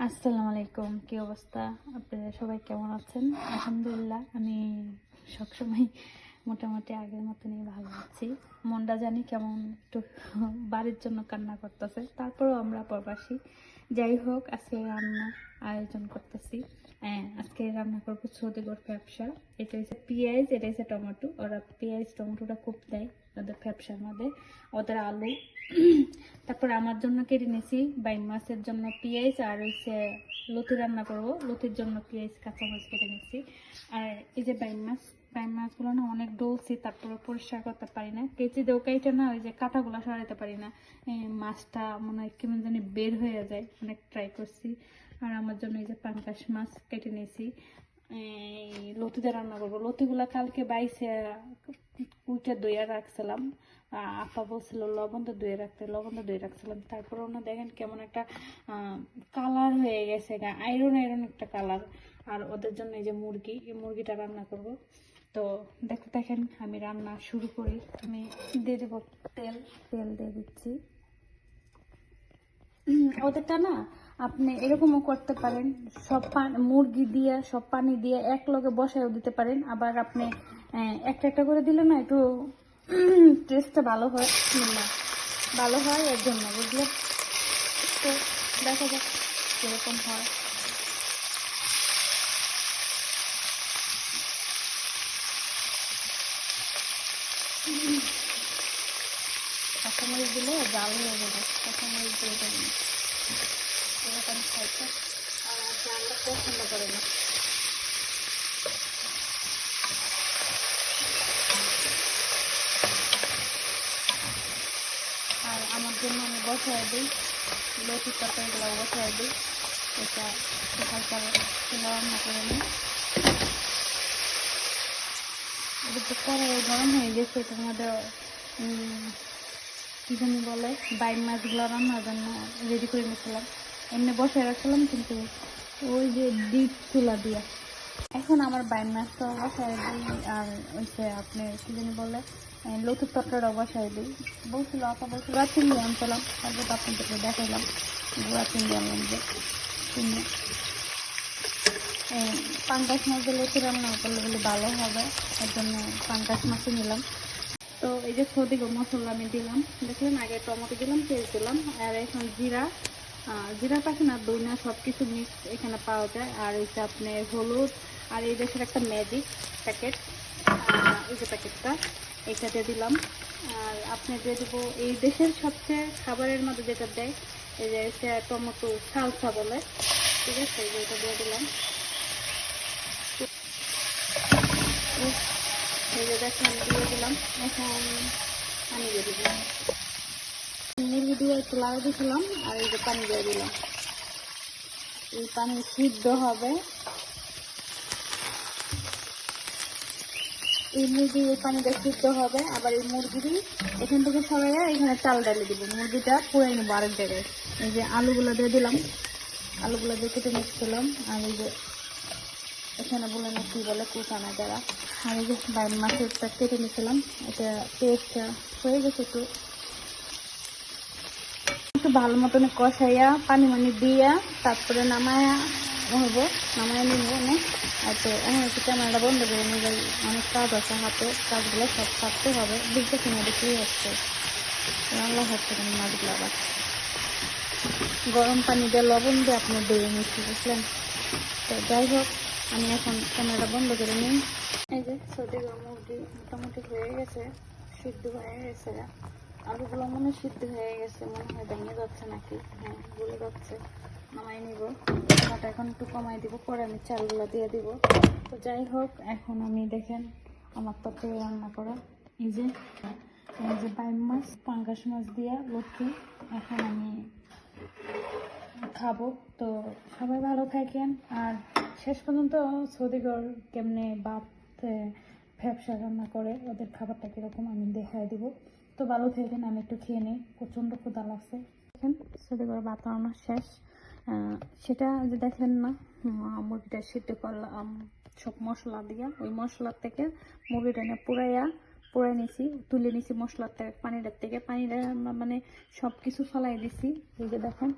আসসালামু আলাইকুম, কি অবস্থা? আপনারা সবাই কেমন আছেন? আলহামদুলিল্লাহ, আমি সবসময় মোটামুটি আগের মতনই ভালো আছি। মনটা জানি কেমন একটু বাড়ির জন্য কান্না করতেছে, তারপরেও আমরা প্রবাসী। যাই হোক, আজকে রান্না আয়োজন করতেছি। আজকে রান্না করবো সৌদি গোর ব্যবসা। এটা হচ্ছে পেঁয়াজ, এটা হচ্ছে টমেটো। ওরা পেঁয়াজ টমেটোটা খুব দেয় ওদের ব্যবসার মধ্যে, ওদের আলু। তারপর আমার জন্য কেটে নিয়েছি বাইন মাছের জন্য পেঁয়াজ, আর হচ্ছে লতি রান্না করবো, লতির জন্য পেঁয়াজ কাঁচামরিচ কেটে নিয়েছি। আর এই যে বাইন মাছগুলো না অনেক ডলছি, তারপরে পরিষ্কার করতে পারি না, কেচি দেও কাইটা না, ওই যে কাঁটাগুলো সরাইতে পারি না। মাছটা মনে হয় কেমন জানি বের হয়ে যায়, অনেক ট্রাই করছি। আর আমার জন্য এই যে পাঙ্কাশ মাছ কেটে নিয়েছি। লতিতে রান্না করবো। লতিগুলা কালকে বাইছে কুইটা দইয়া রাখছিলাম। আপা বলছিল লবণটা ধুয়ে রাখছিলাম। তারপরে ওনা দেখেন কেমন একটা কালার হয়ে গেছে, আয়রন একটা কালার। আর ওদের জন্য এই যে এই মুরগিটা রান্না করব। তো দেখেন আমি রান্না শুরু করি। আমি দিয়ে দেবো তেল দিয়ে দিচ্ছি। ওদেরটা না আপনি এরকমও করতে পারেন, সব মুরগি দিয়ে সব পানি দিয়ে এক লগে বসায়ও দিতে পারেন। আবার আপনি একটা একটা করে দিলে না একটু টেস্টটা ভালো হয় এর জন্য, বুঝলে? তো দেখা যাক কিরকম হয়। কাঁচামরিচ দিলে জাল হয়ে যাবে, কাঁচামরিচ দিয়ে দেবেন। এরকম খাইতে আর জালটা পছন্দ করে না। আর আমার জন্য আমি বসায় দিই লতির তরকারিগুলো, বসায় দিই। এটা হালকা রান্না করে নিই। এটা কড়াই গরম হয়ে গেছে, এটার মধ্যে কি জানি বলে বাইন মাছগুলো রান্নার জন্য রেডি করে নিয়েছিলাম। এমনি বসায় রাখছিলাম, কিন্তু ওই যে ডিপ চুলা দিয়া এখন আমার বাইন মাছটা বসায় দিই। আর ওইসে আপনি কি জানি বলে লতুর তরকারিটা বসায় দিই। আপা বলছিল গুঁড়া চিংড়ি আনছিলাম, তারপর তো আপনাদেরকে দেখাইলাম গুঁড়া চিংড়ি আনলাম যে চিংড়ি। পাঙ্কাশ মাছ দিয়ে লতি রান্না করলে বলে ভালো হবে, এর জন্য পাঙ্কাশ মাছই নিলাম। তো এই যে সৌদি মশলা আমি দিলাম, দেখলেন আগে টমেটো দিলাম, পেঁয়াজ দিলাম, আর এখন জিরা পাখি না দই না সব কিছু মিক্স এখানে পাওয়া যায়। আর এই যে আপনার হলুদ, আর এই দেশের একটা ম্যাজিক প্যাকেট, এই যে প্যাকেটটা এটা দিয়ে দিলাম। আর আপনি দিয়ে দেবো এই দেশের সবচেয়ে খাবারের মধ্যে যেটা দেয়, এই যে টমেটো সালসা বলে, ঠিক আছে, এই যে এটা দিয়ে দিলাম। এই যে দেখেন দিয়ে দিলাম। এখন পানি দিয়ে দিলাম, মুরগি দিয়ে একটু লাড়া দিয়েছিলাম, আর এই যে পানি দিয়ে দিলাম। এই পানি সিদ্ধ হবে, এই মুরগির এই পানিটা সিদ্ধ হবে। আবার এই মুরগিরই এখান থেকে সরাইয়া এখানে চাল ডালে দিব, মুরগিটা পুড়ে নেবো আরেক জায়গায়। এই যে আলুগুলো দিয়ে দিলাম, আলুগুলো দিয়ে কেটে নিচ্ছিলাম। আর এই যে এখানে বলে না কি বলে কুচানা যারা। আর এই যে বাইন মাছেরটা কেটে নিচ্ছিলাম, এটা পেস্টটা হয়ে গেছে। একটু ভালো মতন কষাইয়া পানি দিয়া তারপরে নামায়া নিব অনেক। আর তো আমি একটু ক্যামেরাটা বন্ধ করে নিয়ে যাই, অনেক কাজ আছে হাতে, কাজগুলো সব থাকতে হবে। বুঝতে কিনা দেখি হচ্ছে রান্না হচ্ছে মাছগুলো। আবার গরম পানি দিয়ে লবণ দিয়ে আপনি দিয়ে নিচ্ছি, বুঝলেন? তো যাই হোক, আমি এখন ক্যামেরাটা বন্ধ করে নিই। এই যে সৌদি মুরগি মোটামুটি হয়ে গেছে, সিদ্ধ হয়ে গেছে। আলুগুলো মনে হয় সিদ্ধ হয়ে গেছে, মনে হয় ভেঙে যাচ্ছে নাকি, হ্যাঁ গলে যাচ্ছে। নামাই নিব, টমাটো এখন একটু কমাই দিব, পরে আমি চালগুলো দিয়ে দিব। তো যাই হোক, এখন আমি দেখেন আমার তরকারি রান্না করা, এই যে বাইম মাছ পাঙ্গাস মাছ দিয়ে লক্ষ্মী এখন আমি খাবো। তো সবাই ভালো থাকেন। আর শেষ পর্যন্ত সৌদিগর কেমনে বাপ ব্যবসা রান্না করে, ওদের খাবারটা কীরকম আমি দেখাই দিব। তো ভালো থাকেন, আমি একটু খেয়ে নিই, প্রচণ্ড ক্ষুধা লাগছে। দেখেন সৌদিগর ভাত রান্না শেষ। সেটা যে দেখলেন না, মুরগিটা সিদ্ধ করলাম সব মশলা দিয়া, ওই মশলার থেকে মুরগিটা নিয়ে পুরাই নিছি, তুলে নিছি মশলার থেকে, পানিটার থেকে পানিটা মানে সব কিছু ফলাই দিছি। এই যে দেখেন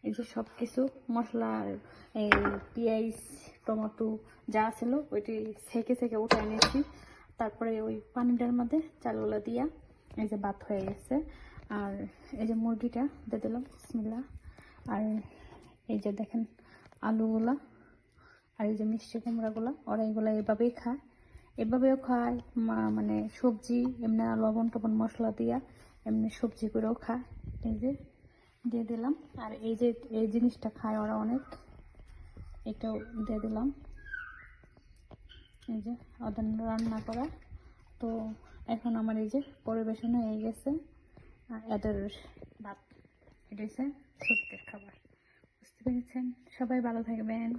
এই যে সব কিছু মশলা, এই পেঁয়াজ, টমেটো যা ছিল ওইটি ছেঁকে উঠে এনেছি। তারপরে ওই পানিটার মধ্যে চালগুলো দিয়া এই যে ভাত হয়ে গেছে। আর এই যে মুরগিটা দিয়ে দিলাম, বিসমিল্লাহ। আর এই যে দেখেন আলুগুলা, আর এই যে মিষ্টি কুমড়াগুলা, ওরা এগুলো এভাবেই খায়, এভাবেও খায় মানে সবজি এমনি লবণ টবণ মশলা দিয়া এমনি সবজি করেও খায়। এই যে দিয়ে দিলাম। আর এই যে এই জিনিসটা খায় ওরা অনেক, এটাও দিয়ে দিলাম। এই যে ওদের রান্না করা। তো এখন আমার এই যে পরিবেশন হয়ে গেছে এদের ভাত। এটা হচ্ছে সত্যের খাবার, বুঝতে পেরেছেন? সবাই ভালো থাকবেন।